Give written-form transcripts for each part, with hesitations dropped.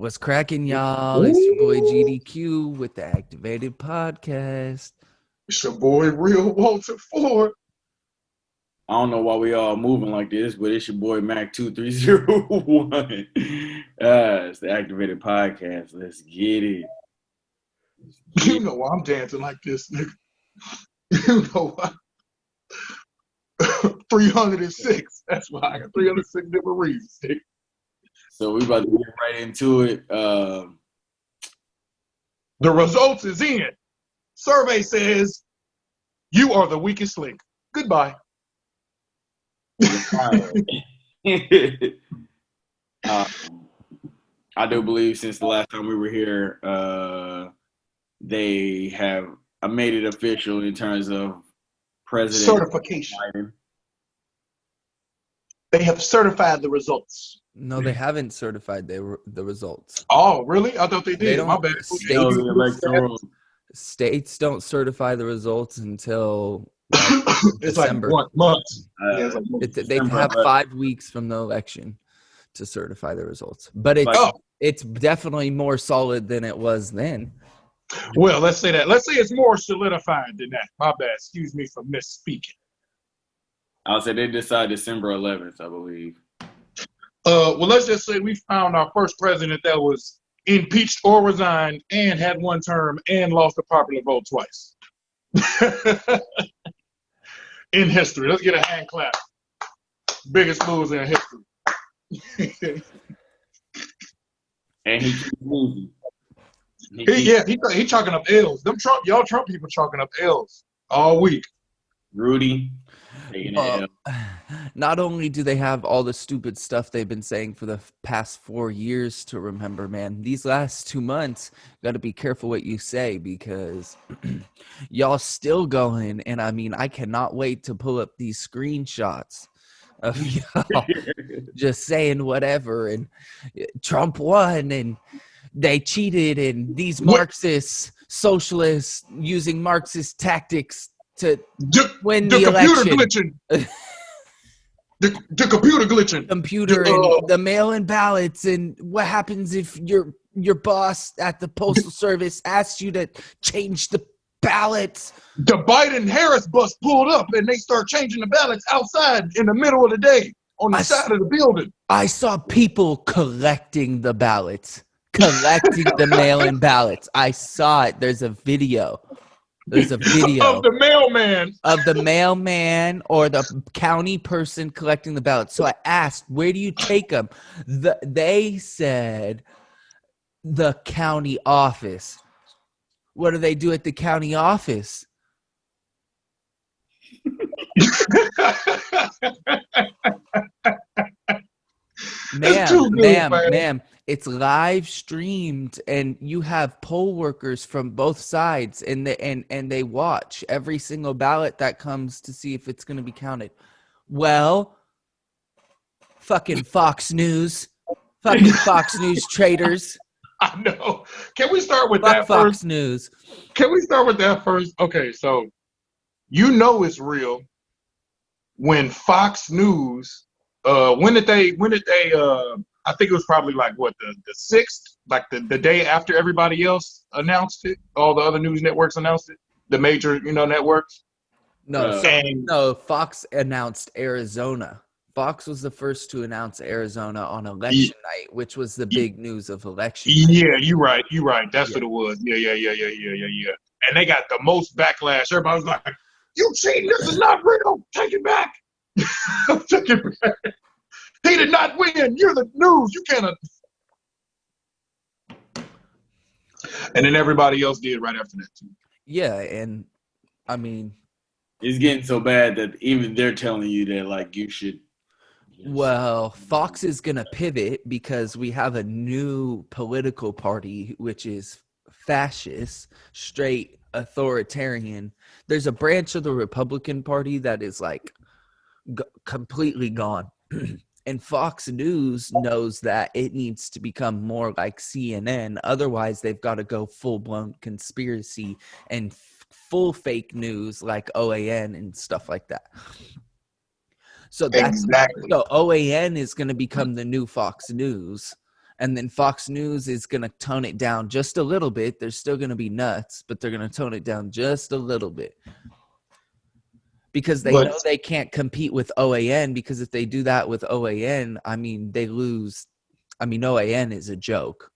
What's cracking, y'all? It's your boy GDQ with the Activated Podcast. It's your boy, Real Walter Ford. I don't know why we all moving like this, but it's your boy Mac2301. It's the Activated Podcast. Let's get it. You know why I'm dancing like this, nigga. You know why. 306. That's why I got 306 different reasons. Nigga. So we about to get right into it. The results is in. Survey says you are the weakest link. Goodbye. I do believe since the last time we were here, they have made it official in terms of President certification. Biden. They have certified the results. No, they haven't certified the results. Oh, really? I thought they did. They My bad. States don't certify the results until it's December. Like 1 month. They have 5 weeks from the election to certify the results, but it's definitely more solid than it was then. Well, let's say that. Let's say it's more solidified than that. My bad. Excuse me for misspeaking. I'll say they decide December 11th, I believe. Well, let's just say we found our first president that was impeached or resigned and had one term and lost the popular vote twice. In history. Let's get a hand clap. Biggest loser in history. And he keeps losing. He chalking up L's. Y'all Trump people chalking up L's all week. Rudy. Not only do they have all the stupid stuff they've been saying for the past 4 years to remember, man, these last 2 months, got to be careful what you say because y'all still going. And I mean, I cannot wait to pull up these screenshots of y'all just saying whatever. And Trump won and they cheated. And these Marxists, socialists using Marxist tactics to win the election. The computer glitching. And the mail-in ballots, and what happens if your boss at the postal service asks you to change the ballots? The Biden-Harris bus pulled up, and they start changing the ballots outside in the middle of the day on the side of the building. I saw people collecting the ballots, collecting the mail-in ballots. I saw it. There's a video of the mailman or the county person collecting the ballots. So I asked, where do you take them? They said the county office. What do they do at the county office? Ma'am, it's live streamed, and you have poll workers from both sides, and they watch every single ballot that comes to see if it's going to be counted. Well, fucking Fox News traitors. I know. Can we start with Fuck that Fox first? News. Can we start with that first? Okay, so you know it's real when Fox News. When did they? I think it was probably like what the 6th, like the day after everybody else announced it. All the other news networks announced it. The major, networks. No. Fox announced Arizona. Fox was the first to announce Arizona on election night, which was the big news of election night. Yeah, you're right. That's what it was. Yeah. And they got the most backlash. Everybody was like, "You cheating! This is not real. Take it back." Take it back. He did not win. You're the news. You cannot. And then everybody else did right after that too. Yeah, and I mean, it's getting so bad that even they're telling you that like you should. Well, Fox is going to pivot because we have a new political party, which is fascist, straight authoritarian. There's a branch of the Republican Party that is like completely gone. And Fox News knows that it needs to become more like CNN. Otherwise, they've got to go full-blown conspiracy and full fake news like OAN and stuff like that. So that's exactly. So OAN is going to become the new Fox News. And then Fox News is going to tone it down just a little bit. They're still going to be nuts, but they're going to tone it down just a little bit. Because they But know they can't compete with OAN, because if they do that with OAN, I mean, they lose. I mean, OAN is a joke.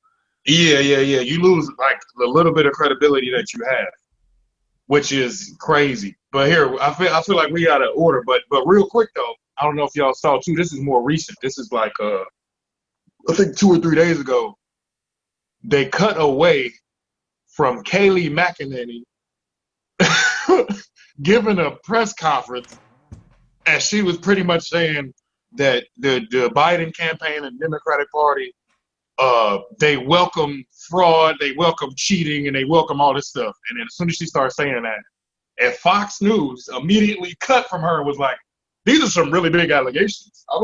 yeah. You lose like the little bit of credibility that you have, which is crazy. But here, I feel like we got to order. But real quick though, I don't know if y'all saw too. This is more recent. This is like I think 2 or 3 days ago. They cut away from Kayleigh McEnany giving a press conference, and she was pretty much saying that the Biden campaign and Democratic Party, they welcome fraud, they welcome cheating, and they welcome all this stuff. And then as soon as she started saying that, and Fox News immediately cut from her, was like, these are some really big allegations. I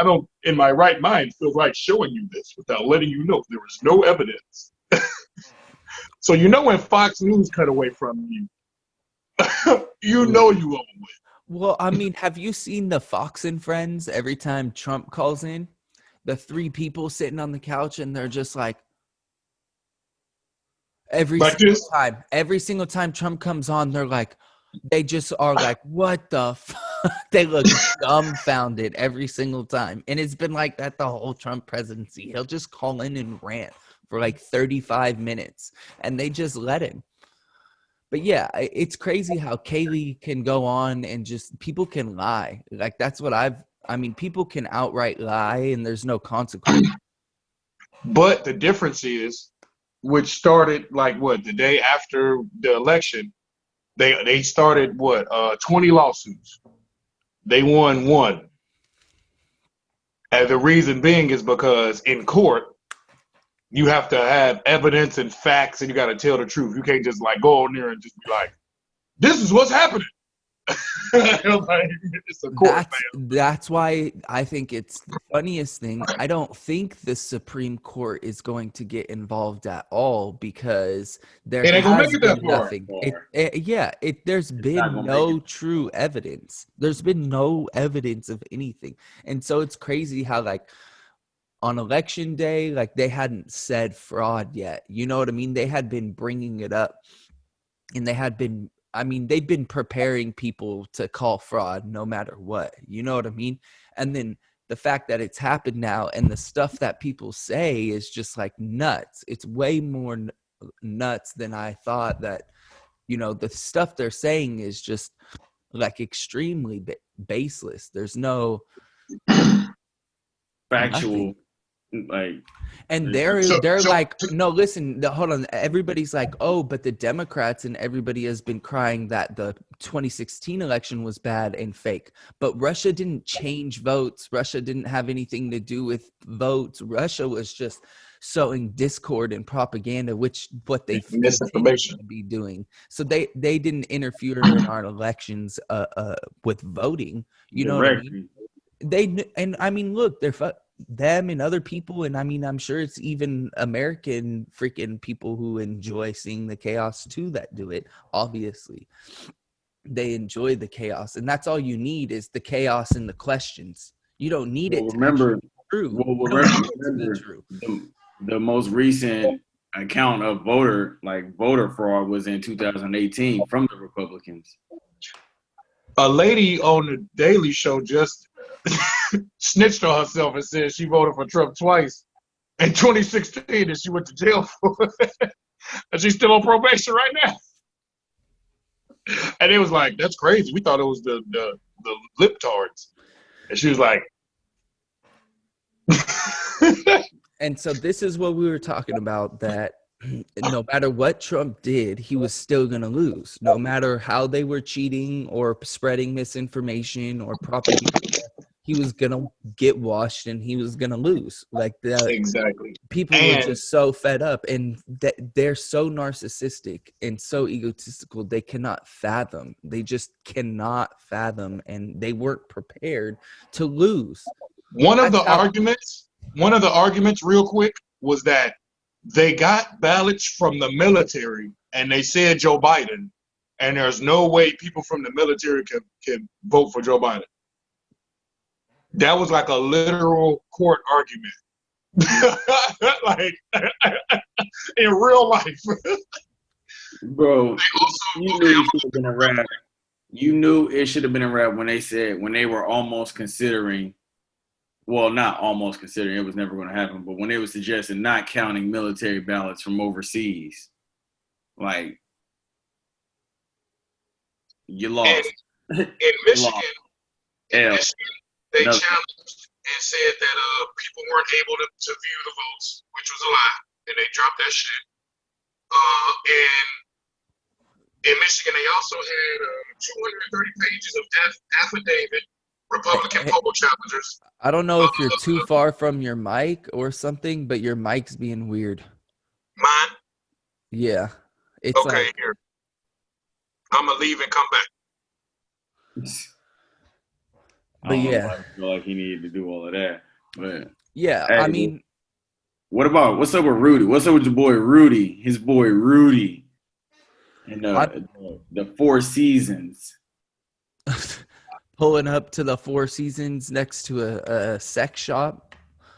don't in my right mind feel right showing you this without letting you know there is no evidence. So you know when Fox News cut away from you, you know you over with. Well, I mean, have you seen the Fox and Friends every time Trump calls in? The 3 people sitting on the couch, and they're just like, every single time Trump comes on, they're like, they just are like, what the they look dumbfounded every single time. And it's been like that the whole Trump presidency. He'll just call in and rant for like 35 minutes, and they just let him. But yeah, it's crazy how Kayleigh can go on and just, people can lie. Like, that's what I mean, people can outright lie and there's no consequence. But the difference is, which started like what, the day after the election, they started 20 lawsuits. They won 1. And the reason being is because in court, you have to have evidence and facts, and you got to tell the truth. You can't just like go on there and just be like, this is what's happening. Like, it's a court, that's why I think it's the funniest thing. I don't think the Supreme Court is going to get involved at all, because there It ain't gonna has make it that been far. nothing. There's been no true evidence. There's been no evidence of anything. And so it's crazy how, like, on election day, like, they hadn't said fraud yet. You know what I mean? They had been bringing it up, and they've been preparing people to call fraud no matter what. You know what I mean? And then the fact that it's happened now, and the stuff that people say is just like nuts. It's way more nuts than I thought. That, you know, the stuff they're saying is just like extremely baseless. There's no factual, like, and they're like, no, listen, hold on. Everybody's like, oh, but the Democrats and everybody has been crying that the 2016 election was bad and fake. But Russia didn't change votes. Russia didn't have anything to do with votes. Russia was just sowing discord and propaganda, which what they misinformation to be doing. So they didn't interfere in our elections with voting. You know what I mean? And I mean, look, they're them and other people, and I mean, I'm sure it's even American freaking people who enjoy seeing the chaos too that do it. Obviously, they enjoy the chaos, and that's all you need is the chaos and the questions. You don't need it to remember be true. The most recent account of voter fraud was in 2018 from the Republicans. A lady on the Daily Show just snitched on herself and said she voted for Trump twice in 2016 and she went to jail for it. And she's still on probation right now. And it was like, that's crazy. We thought it was the liptards. And she was like, and so this is what we were talking about, that no matter what Trump did, he was still going to lose. No matter how they were cheating or spreading misinformation or propaganda, he was going to get washed and he was going to lose. Like, exactly. People were just so fed up, and they're so narcissistic and so egotistical. They cannot fathom. They just cannot fathom, and they weren't prepared to lose. One of the arguments, real quick, was that they got ballots from the military and they said Joe Biden, and there's no way people from the military can vote for Joe Biden. That was like a literal court argument Like in real life. Bro, you Also, knew okay, it should have been a rap. You knew it should have been a rap when they were almost considering, well, not almost considering, it was never going to happen, but when they were suggesting not counting military ballots from overseas, like, you in lost. You in lost. Michigan, L. they No. challenged and said that people weren't able to view the votes, which was a lie, and they dropped that shit. And in Michigan, they also had 230 pages of affidavit Republican Hey, poll challengers. I don't know if you're too Uh, far from your mic or something, but your mic's being weird. Mine. Yeah. It's Okay, like, here. I'm gonna leave and come back. I but don't know yeah. why I feel like he needed to do all of that. But Yeah, hey, I mean, what's up with Rudy? What's up with your boy Rudy? His boy Rudy and I the Four Seasons. pulling up to the Four Seasons next to a sex shop.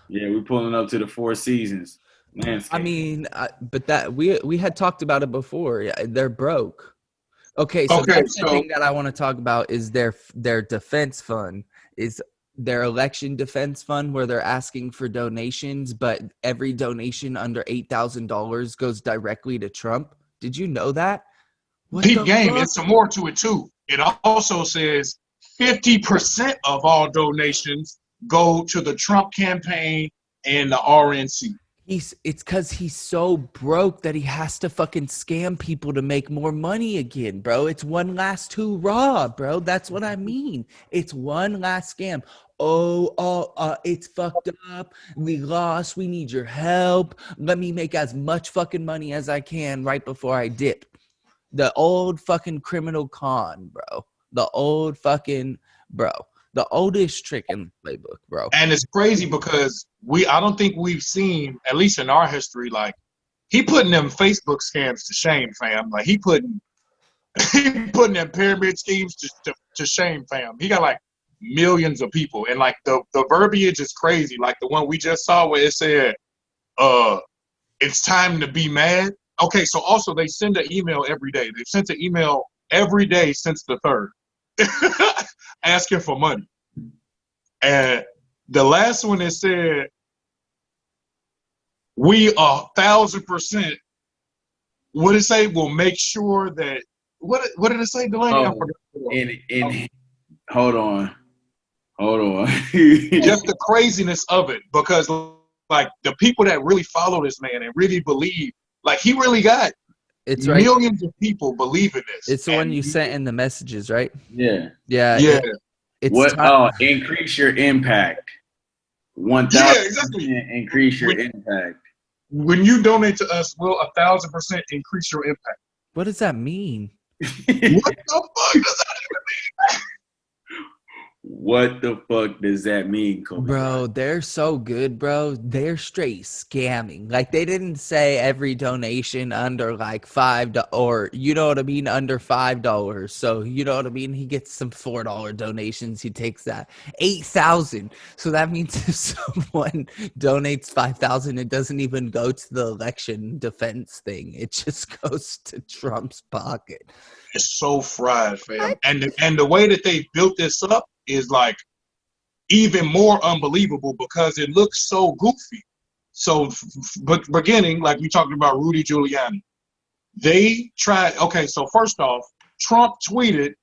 Yeah, we pulling up to the Four Seasons. I Landscape. mean, but that we had talked about it before. Yeah, they're broke. Okay, so Okay, that's the so thing that I want to talk about is their defense fund is their election defense fund where they're asking for donations, but every donation under $8,000 goes directly to Trump. Did you know that? What peep the game, fuck? it's some more to it too. It also says 50% of all donations go to the Trump campaign and the RNC. It's because he's so broke that he has to fucking scam people to make more money again, bro. It's one last hoorah, bro. That's what I mean. It's one last scam. It's fucked up. We lost. We need your help. Let me make as much fucking money as I can right before I dip. The old fucking criminal con, bro. The old fucking bro. The oldest trick in the playbook, bro. And it's crazy because I don't think we've seen, at least in our history, like he putting them Facebook scams to shame, fam. Like he putting them pyramid schemes to shame, fam. He got like millions of people, and like the verbiage is crazy. Like the one we just saw where it said, it's time to be mad. Okay, so also they send an email every day. They've sent an email every day since the 3rd asking for money. And the last one it said, we 1,000%, what did it say? We'll make sure that, what did it say, Delaney? I Oh, forgot. and hold on. Just the craziness of it, because like the people that really follow this man and really believe, like he really got It's right. millions of people believe in this. It's the one you sent in the messages, right? Yeah. Yeah. It's What? time. Oh, increase your impact. 1,000% Yeah, exactly. increase your impact. When you donate to us, we'll 1,000% increase your impact. What does that mean? What the fuck does that even mean? What the fuck does that mean, Kobe? Bro, they're so good, bro. They're straight scamming. Like they didn't say every donation under like or you know what I mean, under $5. So you know what I mean. He gets some $4 donations. He takes that 8,000. So that means if someone donates 5,000, it doesn't even go to the election defense thing. It just goes to Trump's pocket. It's so fried, fam. And the way that they built this up is like even more unbelievable because it looks so goofy. So, but beginning, like we talked about Rudy Giuliani, they tried. Okay, so first off, Trump tweeted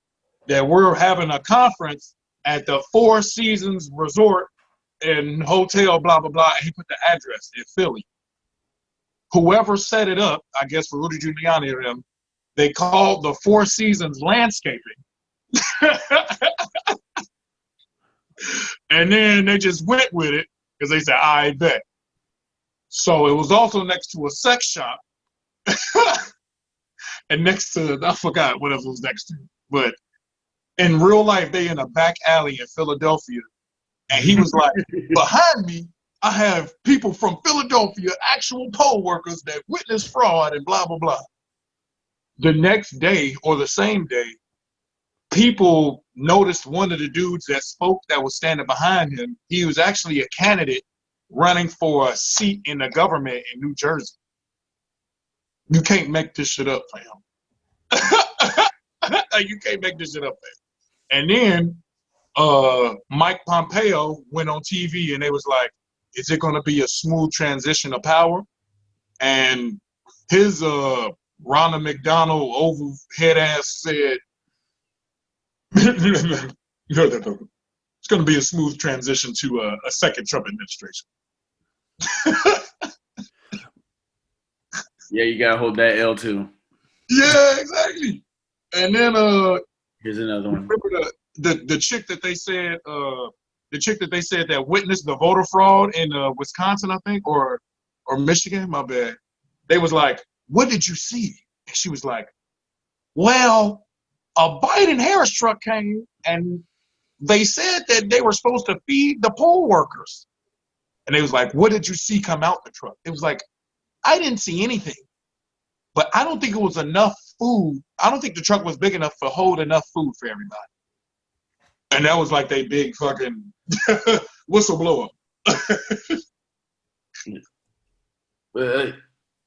that we're having a conference at the Four Seasons Resort and Hotel, blah blah blah. And he put the address in Philly. Whoever set it up, I guess for Rudy Giuliani and them, they called the Four Seasons Landscaping. And then they just went with it because they said, I bet. So it was also next to a sex shop. And next to, I forgot what else was next to. But in real life, they in a back alley in Philadelphia. And he was like, behind me, I have people from Philadelphia, actual poll workers that witnessed fraud and blah, blah, blah. The next day or the same day, people noticed one of the dudes that spoke that was standing behind him. He was actually a candidate running for a seat in the government in New Jersey. You can't make this shit up, fam. You can't make this shit up, fam. And then Mike Pompeo went on TV and they was like, is it going to be a smooth transition of power? And his Ronald McDonald oval head ass said, it's going to be a smooth transition to a second Trump administration. Yeah, you gotta hold that L too. Yeah, exactly. And then here's another one. Remember the chick that they said that witnessed the voter fraud in Wisconsin, I think, or Michigan, my bad. They was like, what did you see? And she was like, well, a Biden-Harris truck came and they said that they were supposed to feed the poll workers. And they was like, what did you see come out the truck? It was like, I didn't see anything. But I don't think it was enough food. I don't think the truck was big enough to hold enough food for everybody. And that was like they big fucking whistleblower.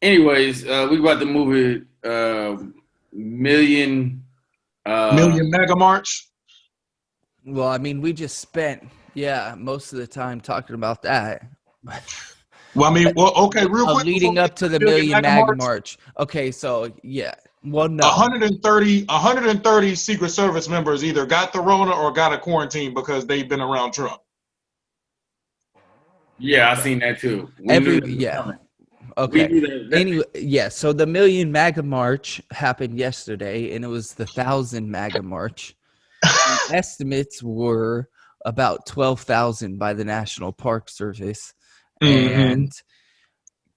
Anyways, we about to move it. Million Maga March. Well, I mean, we just spent most of the time talking about that. Well, I mean, okay, real quick. Leading up to the Million Maga March. Okay, so yeah. Well, no. 130 Secret Service members either got the Rona or got a quarantine because they've been around Trump. Yeah, I seen that too. Okay. Anyway, so the Million Maga March happened yesterday, and it was the 1,000 Maga March. Estimates were about 12,000 by the National Park Service. Mm-hmm. And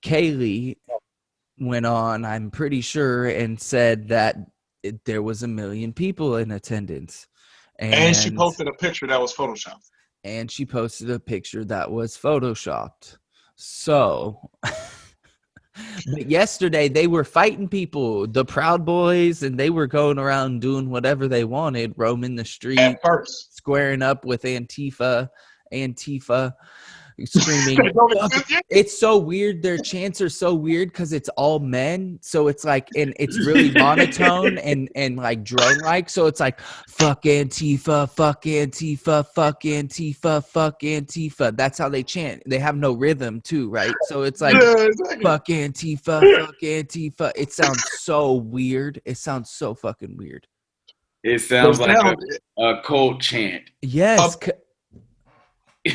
Kaylee went on, I'm pretty sure, and said that there was 1 million people in attendance. And she posted a picture that was Photoshopped. So, but yesterday they were fighting people, the Proud Boys, and they were going around doing whatever they wanted, roaming the street, at first, squaring up with Antifa, screaming. It's so weird. Their chants are so weird because it's all men. So it's like, and it's really monotone and like drone like. So it's like, fuck Antifa, fuck Antifa, fuck Antifa, fuck Antifa. That's how they chant. They have no rhythm too, right? So it's like, fuck Antifa, fuck Antifa. It sounds so weird. It sounds so fucking weird. It sounds like a cult chant. Yes.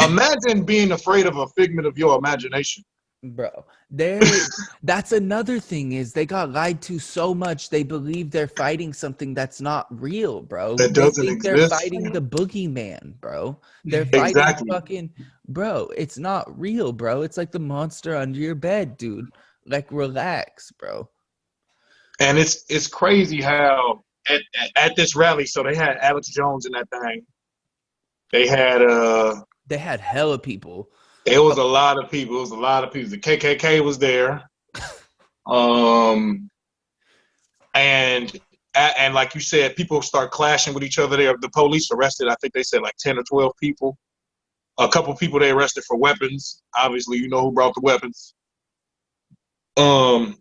Imagine being afraid of a figment of your imagination. Bro, that's another thing is they got lied to so much they believe they're fighting something that's not real, bro. That doesn't exist. They're fighting the boogeyman, bro. They're fighting fucking, bro, it's not real, bro. It's like the monster under your bed, dude. Like, relax, bro. And it's crazy how at this rally, so they had Alex Jones in that thing. They had hella people. It was a lot of people. The KKK was there. And like you said, people start clashing with each other there. The police arrested, I think they said like 10 or 12 people. A couple people they arrested for weapons. Obviously, you know who brought the weapons. Well,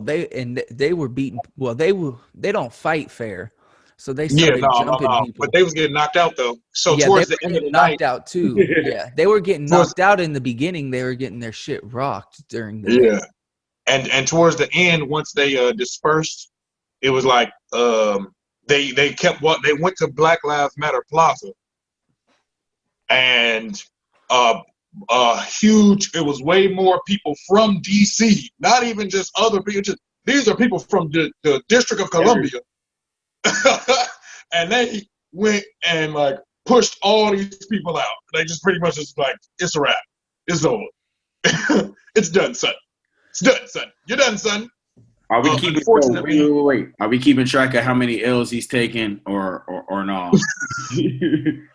they were beaten. Well, they don't fight fair. So they started jumping people. But they was getting knocked out though. So yeah, towards the end of the night, knocked out too. Yeah, they were getting knocked out in the beginning. They were getting their shit rocked during the day. And towards the end, once they dispersed, it was like they went to Black Lives Matter Plaza, and huge. It was way more people from DC, not even just other people. These are people from the District of Columbia. And they went and like pushed all these people out. They just pretty much just like, it's a wrap. It's over. It's done, son. It's done, son. You're done, son. Are we keeping wait? Are we keeping track of how many L's he's taken or not?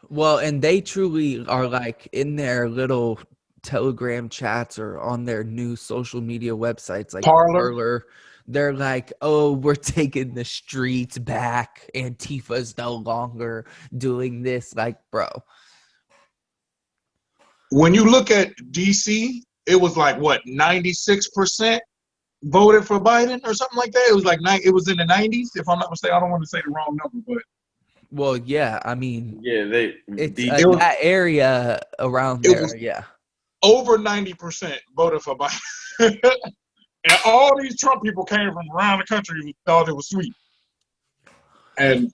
Well, and they truly are like in their little Telegram chats or on their new social media websites like Parler. They're like, oh, we're taking the streets back. Antifa's no longer doing this. Like, bro. when you look at DC, it was like what 96% voted for Biden or something like that. It was like it was in the 90s, if I'm not mistaken. I don't want to say the wrong number, but Well, yeah, I mean, Yeah, it's it was that area around it there. was Yeah. over 90% voted for Biden. And all these Trump people came from around the country who thought it was sweet. And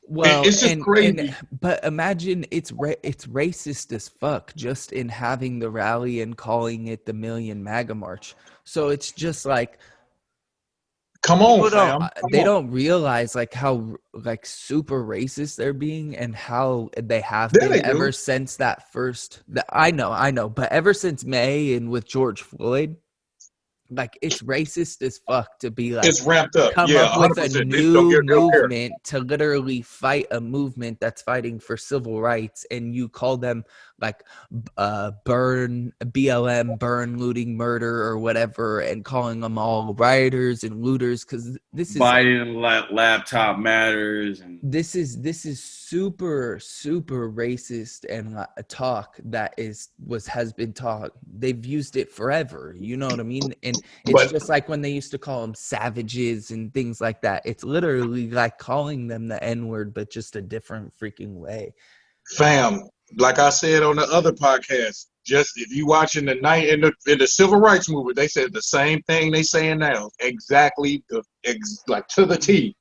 Well, it's just crazy. but imagine it's racist as fuck just in having the rally and calling it the Million MAGA March. So it's just like Come on, people don't fam. Come they on. don't realize like how like super racist they're being and how they have There been they do. ever since that first. I know, but ever since May and with George Floyd, like it's racist as fuck to be like It's ramped up. come Yeah, up with a 100%. They don't new care. They don't care. movement to literally fight a movement that's fighting for civil rights, and you call them like burn BLM, burn, looting, murder, or whatever, and calling them all rioters and looters, because this is Biden laptop matters, and this is super racist and a talk that has been taught. They've used it forever, you know what I mean? And it's But just like when they used to call them savages and things like that. It's literally like calling them the N-word, but just a different freaking way. fam, like I said on the other podcast, just if you watching the night in the civil rights movement, they said the same thing they saying now, exactly like to the T,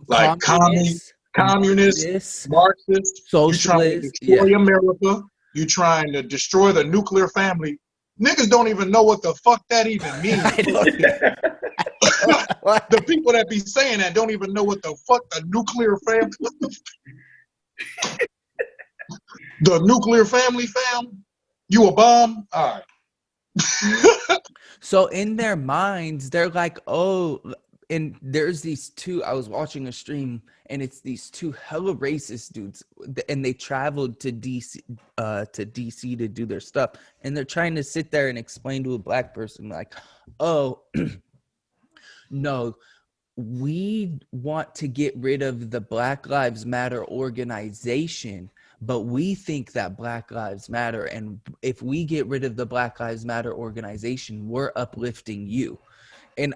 like Communists, communist, Marxists, Marxist. You trying to socialists, yeah. destroy America? You trying to destroy the nuclear family? Niggas don't even know what the fuck that even means. I don't what? The people that be saying that don't even know what the fuck the nuclear family. The nuclear family, fam? You a bomb? All right. So in their minds, they're like, oh, and there's these two. I was watching a stream, and it's these two hella racist dudes, and they traveled to DC, to do their stuff, and they're trying to sit there and explain to a black person, like, oh, no, we want to get rid of the Black Lives Matter organization, but we think that Black Lives Matter, and if we get rid of the Black Lives Matter organization, we're uplifting you. And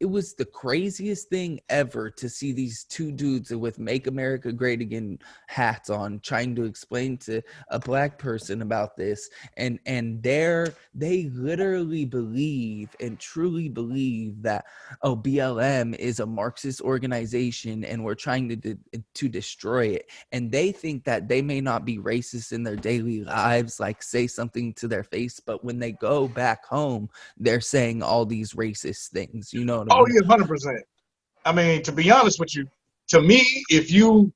it was the craziest thing ever to see these two dudes with Make America Great Again hats on trying to explain to a black person about this, and they literally believe and truly believe that, oh, BLM is a Marxist organization and we're trying to destroy it. And they think that they may not be racist in their daily lives, like say something to their face, but when they go back home, they're saying all these racist things. You know what I Oh mean? yeah, 100%. I mean, to be honest with you, to me, if you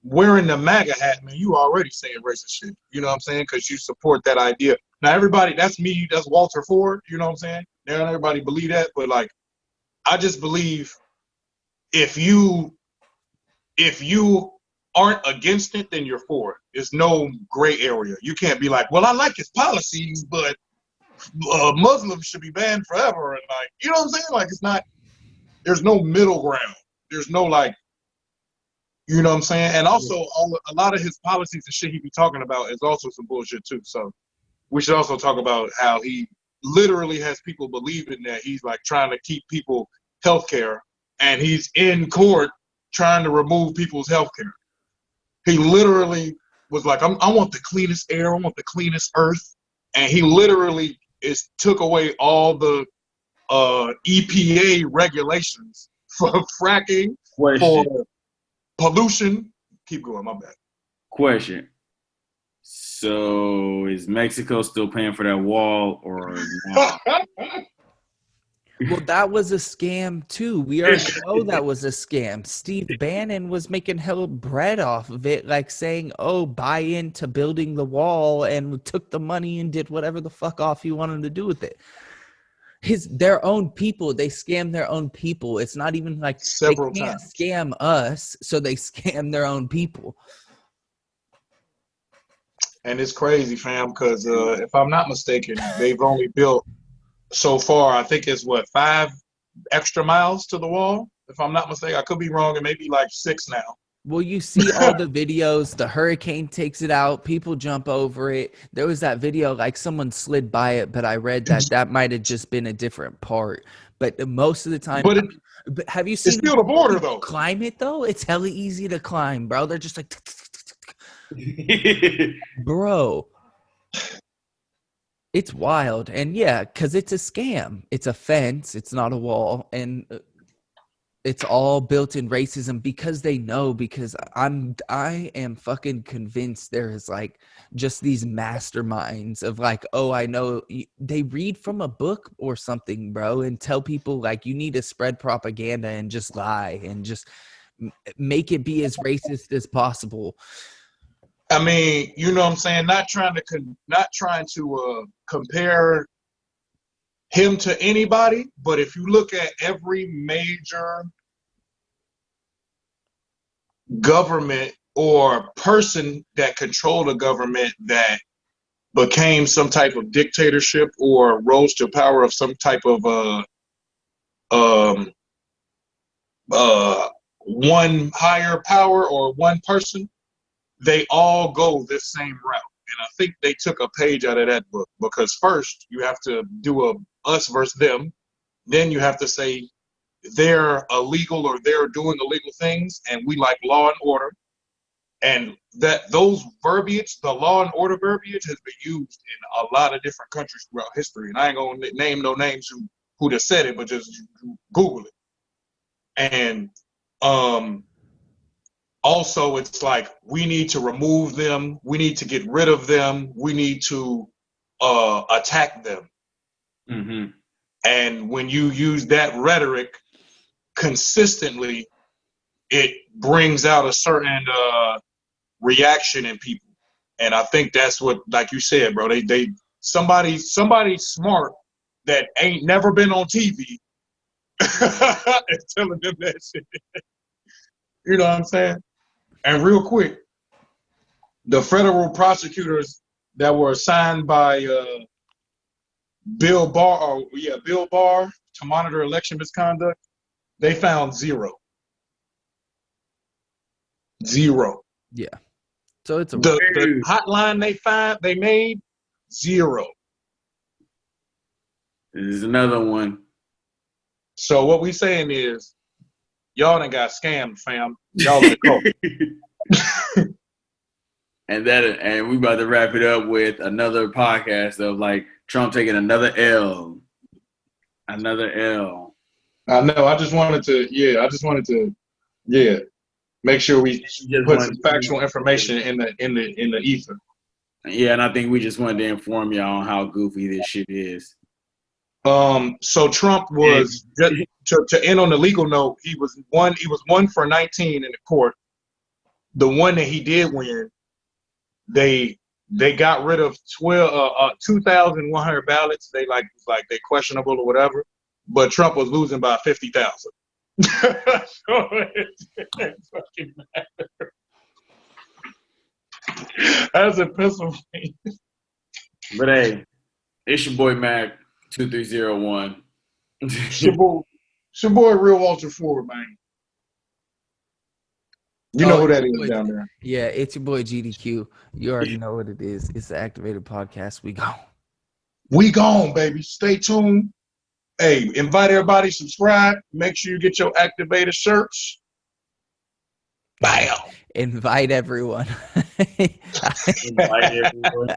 wearing the MAGA hat, man, you already saying racist shit. You know what I'm saying? Because you support that idea. Now, everybody, that's me. That's Walter Ford. You know what I'm saying? Now, not everybody believe that, but like, I just believe if you aren't against it, then you're for it. There's no gray area. You can't be like, well, I like his policies, but Muslims should be banned forever. And like, you know what I'm saying? Like, it's not. There's no middle ground. There's no like, you know what I'm saying? And also, a lot of his policies and shit he be talking about is also some bullshit too. So we should also talk about how he literally has people believing that he's like trying to keep people healthcare, and he's in court trying to remove people's healthcare. He literally was like, I want the cleanest air, I want the cleanest earth, and he literally took away all the EPA regulations for fracking, for pollution. Keep going, my bad. Question. So is Mexico still paying for that wall or not? Well, that was a scam too. We already know that was a scam. Steve Bannon was making hell bread off of it, like saying, oh, buy into building the wall, and took the money and did whatever the fuck off he wanted to do with it. Their own people, they scam their own people. It's not even like several they can't times. Scam us, so they scam their own people. And it's crazy, fam, because if I'm not mistaken, they've only built so far, I think it's 5 extra miles to the wall. If I'm not mistaken, I could be wrong, it may be like 6 now. Well, you see all the videos, the hurricane takes it out, people jump over it. There was that video, like someone slid by it, but I read that that might have just been a different part. But most of the time, But but have you it's seen still the border people though. climb it though? It's hella easy to climb, bro. They're just like, bro, it's wild. And yeah, because it's a scam. It's a fence, it's not a wall. And it's all built in racism because they know, because I am fucking convinced there is like just these masterminds of like, oh, I know they read from a book or something, bro, and tell people like you need to spread propaganda and just lie and just make it be as racist as possible. I mean, you know what I'm saying? Not trying to compare him to anybody, but if you look at every major government or person that controlled a government that became some type of dictatorship or rose to power of some type of um one higher power or one person, they all go this same route. And I think they took a page out of that book, because first you have to do a us versus them, then you have to say they're illegal or they're doing illegal things, and we like law and order. And that those verbiage, the law and order verbiage, has been used in a lot of different countries throughout history. And I ain't gonna name no names who just said it, but just Google it. And also, it's like we need to remove them, we need to get rid of them, we need to attack them. Mm-hmm. And when you use that rhetoric consistently, it brings out a certain reaction in people. And I think that's what, like you said, bro, they somebody smart that ain't never been on TV is telling them that shit. You know what I'm saying? And real quick, the federal prosecutors that were assigned by Bill Barr to monitor election misconduct, they found zero. Yeah. So it's a The hotline they made, zero. There's another one. So what we saying is, y'all done got scammed, fam. Y'all in the cult. And we about to wrap it up with another podcast of like Trump taking another L. Another L. I know. I just wanted to make sure we put some factual information in the ether. Yeah, and I think we just wanted to inform y'all on how goofy this shit is. So Trump was, to end on the legal note, he was one for 19 in the court. The one that he did win, they got rid of 2,100 ballots. They like they questionable or whatever, but Trump was losing by 50,000. So it fucking matter. As a Pennsylvania. But hey, it's your boy Mac 2301. It's your boy Real Walter Ford, man. You know who that is down there. Yeah, it's your boy GDQ. You already know what it is. It's the Activated Podcast. We gone. We gone, baby. Stay tuned. Hey, invite everybody, subscribe. Make sure you get your Activated shirts. Bam. Invite everyone. Invite everyone.